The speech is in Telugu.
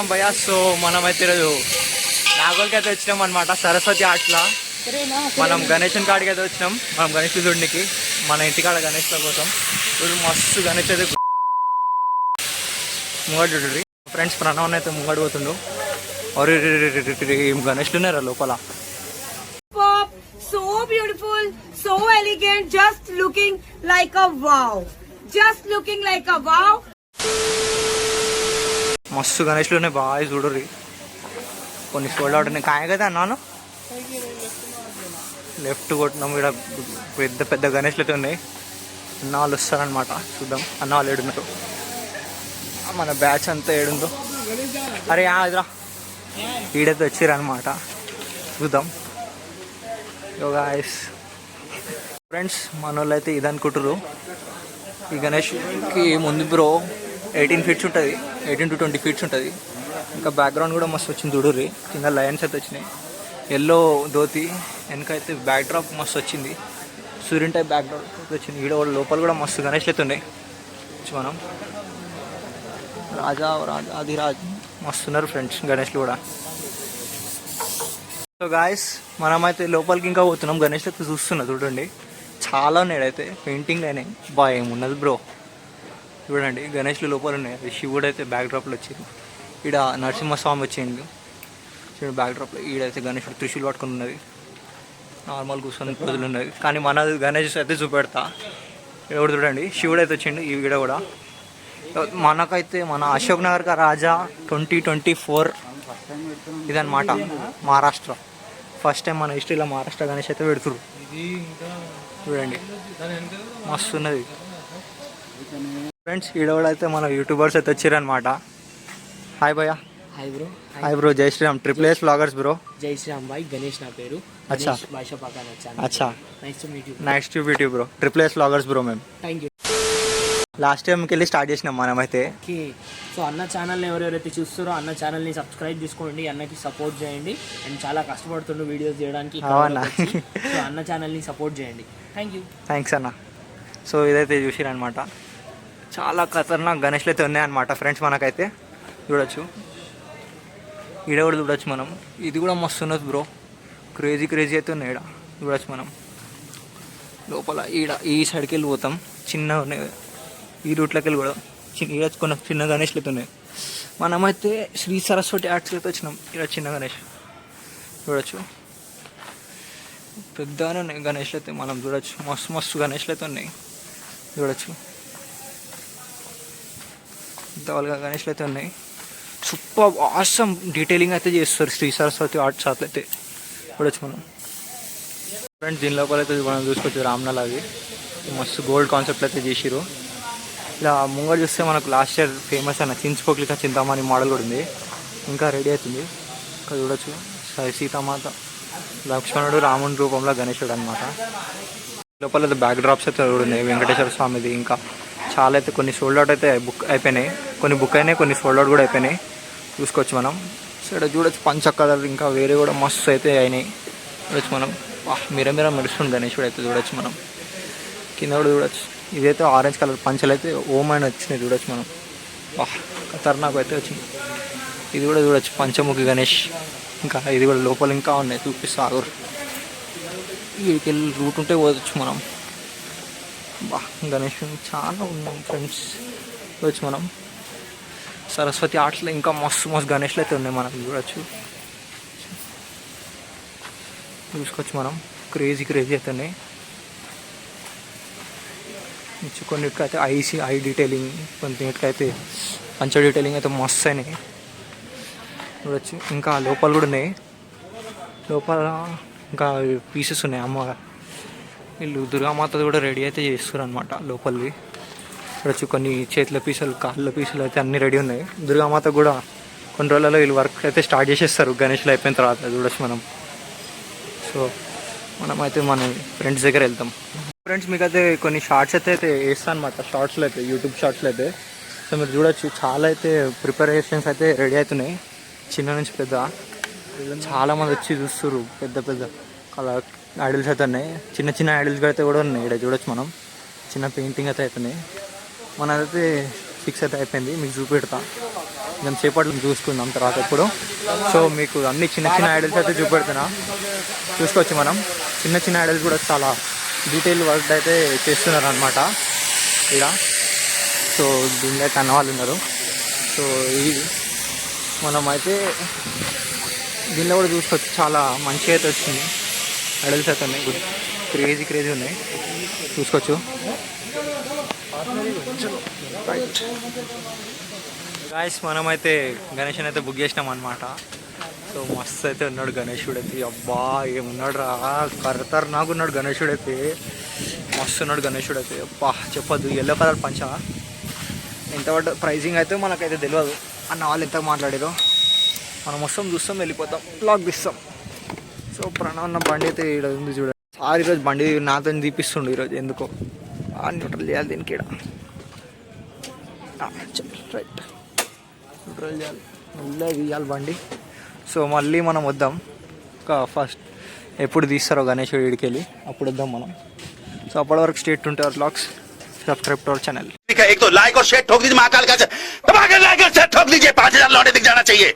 చేస్తున్నాం భయ్యా. సో మనమైతే ఈరోజు నాగోల్కి అయితే వచ్చినాం అనమాట, సరస్వతి ఆర్ట్స్లో. మనం గణేషన్ కాడికి అయితే వచ్చినాం, మనం గణేష్ చూడడానికి, మన ఇంటికాడ గణేష్ల కోసం. ఇప్పుడు మస్తు గణేష్ అయితే ముంగడు చూడండి ఫ్రెండ్స్. ప్రణవ్ అయితే ముంగడు పోతుండు. గణేష్లు ఉన్నారా లోపల. So beautiful, so elegant, just looking like a wow. Just looking like a wow. మస్తు గణేష్లు ఉన్నాయి బాగా చూడరు. కొన్ని సోల్డ్ అవుట్ ఉన్నాయి. కాయ కదా అన్నాను లెఫ్ట్ కొట్టినాం. ఇక్కడ పెద్ద పెద్ద గణేష్లు అయితే ఉన్నాయి. అన్న వాళ్ళు వస్తారనమాట, చూద్దాం అన్న వాళ్ళు ఏడున్నారు. మన బ్యాచ్ అంతా ఏడుందో. అరే ఇదిరా ఈడైతే వచ్చారనమాట, చూద్దాం. గాయ్స్ ఫ్రెండ్స్, మన వాళ్ళు అయితే ఇది అనుకుంటారు. ఈ గణేష్కి ముందు బ్రో 18 feet ఉంటుంది, 18 to 20 feet ఉంటుంది. ఇంకా బ్యాక్గ్రౌండ్ కూడా మస్తు వచ్చింది చూడుర్రి. కింద లయన్స్ అయితే వచ్చినాయి. ఎల్లో ధోతి, వెనకైతే బ్యాక్ డ్రాప్ మస్తు వచ్చింది. సూర్యుని టైప్ బ్యాక్ డ్రాప్ వచ్చింది. ఈడ లోపల కూడా మస్తు గణేష్లు అయితే ఉన్నాయి. మనం ఆదిరాజ్ మస్తున్నారు ఫ్రెండ్స్ గణేష్లు కూడా. సో గాయస్ మనమైతే లోపలికి ఇంకా పోతున్నాం. గణేష్లు అయితే చూస్తున్నా చూడండి, చాలా ఉన్నాయి. అయితే పెయింటింగ్లు అయినాయి. బాగా ఏమున్నది బ్రో చూడండి. గణేష్లు లోపల ఉన్నాయి. శివుడు అయితే బ్యాక్ డ్రాప్లో వచ్చారు. ఈడ నరసింహస్వామి వచ్చింది చూడండి బ్యాక్ డ్రాప్లో. ఈడైతే గణేషుడు త్రిశూలు పట్టుకుని ఉన్నది. నార్మల్ కూర్చొని ప్రజలు ఉన్నది. కానీ మన గణేష్ అయితే చూపెడతా. ఎవడు చూడండి శివుడు అయితే వచ్చిండు. ఈ వీడ కూడా మనకైతే మన అశోక్ నగర్ రాజా 2024 ఇదన్నమాట. మహారాష్ట్ర ఫస్ట్ టైం మన హిస్టరీలో మహారాష్ట్ర గణేష్ అయితే పెడుతురు. చూడండి మస్తు ఉన్నది ఫ్రెండ్స్. ఈడ కూడా అయితే మన యూట్యూబర్స్ అయితే వచ్చారనమాట. హాయ్ భయ్యా. Hi bro. Hi bro. జై శ్రీరామ్. AAA vloggers bro. జై శ్రీరామ్ భాయ్. గణేష్ నా పేరు. అచ్చా భాషా పక్కన వచ్చాను. అచ్చా nice to meet you. Nice to meet you bro. AAA vloggers bro. మేము థ్యాంక్ యూ. లాస్ట్ టైంకి వెళ్ళి స్టార్ట్ చేసినాం మనమైతే. ఓకే. సో అన్న ఛానల్ని ఎవరెవరైతే చూస్తారో అన్న ఛానల్ని సబ్స్క్రైబ్ చేసుకోండి, అన్నకి సపోర్ట్ చేయండి. అండ్ చాలా కష్టపడుతుండ్రు వీడియోస్ చేయడానికి. సో అన్న ఛానల్ని సపోర్ట్ చేయండి. Thank you. థ్యాంక్స్ అన్న. సో ఇదైతే చూసిరనమాట. చాలా ఖతర్నాక్ గణేష్లు అయితే ఉన్నాయన్నమాట ఫ్రెండ్స్. మనకైతే చూడొచ్చు, ఈడ కూడా చూడొచ్చు మనం. ఇది కూడా మస్తు ఉన్నది బ్రో. క్రేజీ క్రేజీ అయితే ఉన్నాయి. ఈడ చూడొచ్చు మనం. లోపల ఈడ ఈ సైడ్కి వెళ్ళి పోతాం. చిన్న ఉన్నాయి ఈ రూట్లోకి వెళ్ళి కూడా. ఈడ కొన్ని చిన్న గణేష్లు అయితే ఉన్నాయి. మనమైతే శ్రీ సరస్వతి ఆర్ట్స్కి అయితే వచ్చినాం. ఈడ చిన్న గణేష్ చూడొచ్చు. పెద్దగానే ఉన్నాయి గణేష్లు అయితే. మనం చూడొచ్చు మస్తు మస్తు గణేష్లు అయితే ఉన్నాయి చూడొచ్చు. పెద్దవాళ్ళుగా గణేష్లు అయితే ఉన్నాయి. సూపర్ ఆసమ్ డీటెయిలింగ్ అయితే చేస్తారు శ్రీ సరస్వతి ఆర్ట్స్ అయితే చూడొచ్చు మనం. ఫ్రెండ్స్ దీని లోపల అయితే మనం చూసుకోవచ్చు రామ్నల్ అవి మస్తు గోల్డ్ కాన్సెప్ట్ అయితే చేసిరు. ఇలా ముంగడు చూస్తే మనకు లాస్ట్ ఇయర్ ఫేమస్ అయిన చించుకోక్లిక చింతామణి మోడల్ కూడా ఉంది. ఇంకా రెడీ అవుతుంది. ఇంకా చూడొచ్చు సీతామాత, లక్ష్మణుడు, రాముని రూపంలో గణేశుడు అనమాట. లోపల అయితే బ్యాక్ డ్రాప్స్ అయితే కూడా ఉన్నాయి వెంకటేశ్వర స్వామిది. ఇంకా చాలా అయితే కొన్ని సోల్డ్ అవుట్ అయితే బుక్ అయిపోయినాయి, కొన్ని బుక్ అయినాయి, కొన్ని సోల్డ్ అవుట్ కూడా అయిపోయినాయి. చూసుకోవచ్చు మనం. సో ఇక్కడ చూడొచ్చు పంచ కలర్ ఇంకా వేరే కూడా మస్తు అయితే అయినాయి చూడొచ్చు మనం. మీరే మెరుస్తుంది గణేశుడు అయితే చూడొచ్చు మనం. కింద కూడా చూడొచ్చు. ఇదైతే ఆరెంజ్ కలర్ పంచలు అయితే ఓమ్ అని వచ్చినాయి చూడొచ్చు మనం. ఖతర్నాక్ అయితే వచ్చింది. ఇది కూడా చూడొచ్చు పంచముఖి గణేష్. ఇంకా ఇది కూడా లోపల ఇంకా ఉన్నాయి చూపిస్తారు. వీటికి వెళ్ళి రూట్ ఉంటే పోవచ్చు మనం. గణేష్ చాలా ఉన్నాయి ఫ్రెండ్స్ చూడొచ్చు మనం. సరస్వతి ఆర్ట్స్లో ఇంకా మస్తు మస్తు గణేష్లు అయితే ఉన్నాయి మనం చూడొచ్చు. చూసుకోవచ్చు మనం. క్రేజీ క్రేజీ అయితే ఉన్నాయి. కొన్నిటికైతే ఐ డీటెయిలింగ్, కొన్నిటికైతే పంచ డీటెయిలింగ్ అయితే మస్తు అయినాయి చూడొచ్చు. ఇంకా లోపల కూడా ఉన్నాయి. లోపల ఇంకా పీసెస్ ఉన్నాయి. అమ్మగా వీళ్ళు దుర్గామాత కూడా రెడీ అయితే చేస్తారు అనమాట లోపలివి చూడొచ్చు. కొన్ని చేతుల పీసులు, కాళ్ళ పీసులు అయితే అన్నీ రెడీ ఉన్నాయి. దుర్గామాత కూడా కొన్ని రోజులలో వీళ్ళు వర్క్ అయితే స్టార్ట్ చేసేస్తారు గణేష్లు అయిపోయిన తర్వాత చూడొచ్చు మనం. సో మనమైతే మన ఫ్రెండ్స్ దగ్గర వెళ్తాం. ఫ్రెండ్స్ మీకు అయితే కొన్ని షార్ట్స్ అయితే వేస్తాను అనమాట. షార్ట్స్లో అయితే యూట్యూబ్ షార్ట్స్లో అయితే. సో మీరు చూడొచ్చు చాలా అయితే ప్రిపరేషన్స్ అయితే రెడీ అవుతున్నాయి. చిన్న నుంచి పెద్ద చాలామంది వచ్చి చూస్తారు. పెద్ద పెద్ద కలర్ ఐడల్స్ అయితే ఉన్నాయి. చిన్న చిన్న ఐడల్స్ అయితే కూడా ఉన్నాయి. ఇక్కడ చూడొచ్చు మనం. చిన్న పెయింటింగ్ అయితే అవుతున్నాయి. మనదైతే 6 అయితే అయిపోయింది. మీకు చూపెడతా కొంచెం సేపట్లో చూసుకుందాం తర్వాత ఇప్పుడు. సో మీకు అన్ని చిన్న చిన్న ఐడల్స్ అయితే చూపెడుతున్నా, చూసుకోవచ్చు. మనం చిన్న చిన్న ఐడల్స్ కూడా చాలా డీటెయిల్ వర్క్ అయితే చేస్తున్నారు అనమాట ఇక్కడ. సో దీనిలో అయితే అన్నవాళ్ళు ఉన్నారు. సో ఇది మనం అయితే దీనిలో కూడా చూసుకోవచ్చు, చాలా మంచిగా అయితే వచ్చింది. ఐడల్స్ అయితే ఉన్నాయి, గుడ్ క్రేజీ ఉన్నాయి, చూసుకోవచ్చు. రైట్ గాయస్, మనమైతే గణేష్ని అయితే బుక్ చేసినాం అనమాట. సో మస్తు అయితే ఉన్నాడు గణేశుడు అయితే. అబ్బా ఏమున్నాడు రా, ఖతర్నాక్ ఉన్నాడు గణేశుడు అయితే, మస్తు ఉన్నాడు గణేశుడు అయితే. అబ్బా చెప్పొద్దు. ఎల్లో కలర్ పంచా ఎంత పడ్డ ప్రైజింగ్ అయితే మనకైతే తెలియదు. అన్న వాళ్ళు ఎంత మాట్లాడారో మనం వస్తాం, చూస్తాం, వెళ్ళిపోతాం, బ్లాగ్ తీస్తాం. సో ప్రణవ్ అన్న బండి అయితే ఇక్కడ ఉంది చూడండి. సార్ ఈరోజు బండి నాతో తీపిస్తుండు ఈరోజు ఎందుకో. న్యూట్రల్ చేయాలి దీనికి ఇక్కడ. రైట్, న్యూట్రల్ చేయాలి, మళ్ళీ తీయాలి బండి. సో మళ్ళీ మనం వద్దాం, ఒక ఫస్ట్ ఎప్పుడు తీస్తారో గణేష్ వీడికి వెళ్ళి అప్పుడు వద్దాం మనం. సో అప్పటి వరకు స్టేట్ ఉంటే our blogs, subscribe to our channel. एक तो लाइक और शेयर ठोक दीजिए, महाकाल का लाइक और शेयर ठोक दीजिए, 5000 लौटे दिख जाना चाहिए.